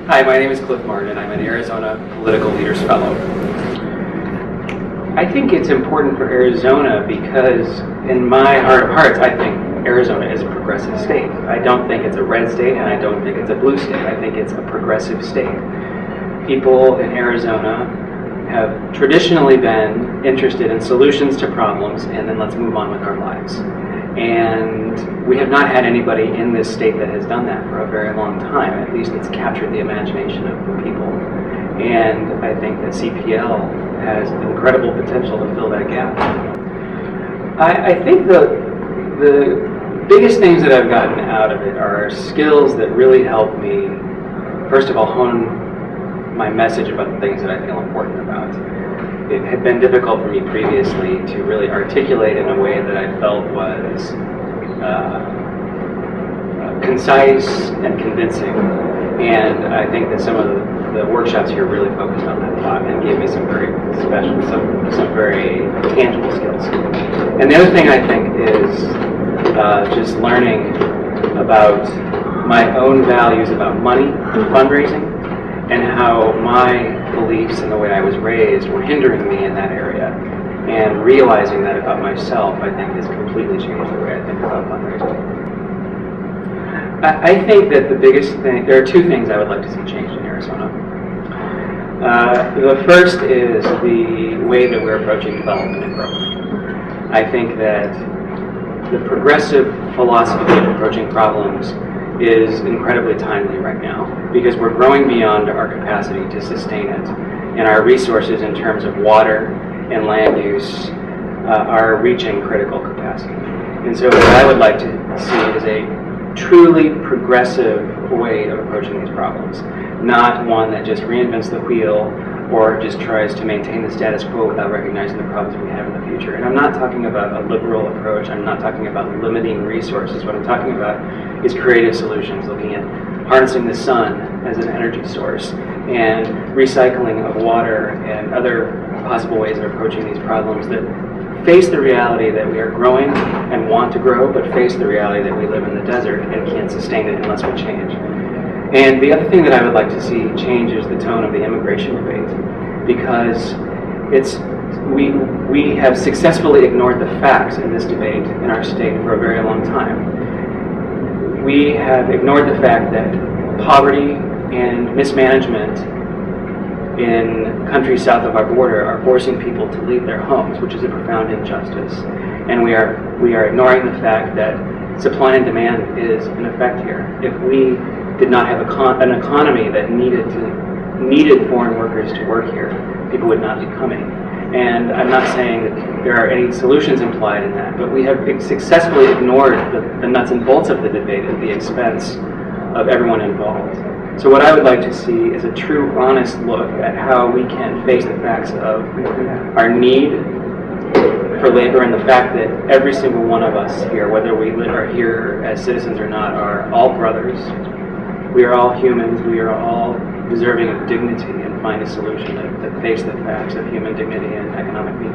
Hi, my name is Cliff Martin, and I'm an Arizona Political Leaders Fellow. I think it's important for Arizona because, in my heart of hearts, I think Arizona is a progressive state. I don't think it's a red state, and I don't think it's a blue state. I think it's a progressive state. People in Arizona have traditionally been interested in solutions to problems, and then let's move on with our lives. And we have not had anybody in this state that has done that for a very long time. At least it's captured the imagination of the people. And I think that CPL has incredible potential to fill that gap. I think the biggest things that I've gotten out of it are skills that really help me, first of all, hone my message about the things that I feel important about. It had been difficult for me previously to really articulate in a way that I felt was concise and convincing. And I think that some of the workshops here really focused on that thought and gave me some very special, some very tangible skills. And the other thing I think is just learning about my own values about money and fundraising, and how my beliefs and the way I was raised were hindering me in that area. And realizing that about myself, I think, has completely changed the way I think about fundraising. I think that the biggest thing, there are two things I would like to see changed in Arizona. The first is the way that we're approaching development and growth. I think that the progressive philosophy of approaching problems is incredibly timely right now, because we're growing beyond our capacity to sustain it, and our resources in terms of water and land use are reaching critical capacity. And so what I would like to see is a truly progressive way of approaching these problems, not one that just reinvents the wheel or just tries to maintain the status quo without recognizing the problems we have in the future. And I'm not talking about a liberal approach. I'm not talking about limiting resources. What I'm talking about is creative solutions, looking at harnessing the sun as an energy source, and recycling of water and other possible ways of approaching these problems that face the reality that we are growing and want to grow, but face the reality that we live in the desert and can't sustain it unless we change. And the other thing that I would like to see change is the tone of the immigration debate, because we have successfully ignored the facts in this debate in our state for a very long time. We have ignored the fact that poverty and mismanagement in countries south of our border are forcing people to leave their homes, which is a profound injustice. And we are ignoring the fact that supply and demand is in effect here. If we did not have an economy that needed foreign workers to work here, people would not be coming. And I'm not saying that there are any solutions implied in that, but we have successfully ignored the nuts and bolts of the debate at the expense of everyone involved. So what I would like to see is a true, honest look at how we can face the facts of our need for labor, and the fact that every single one of us here, whether we are here as citizens or not, are all brothers. We are all humans. We are all deserving of dignity, and find a solution that face the facts of human dignity and economic need.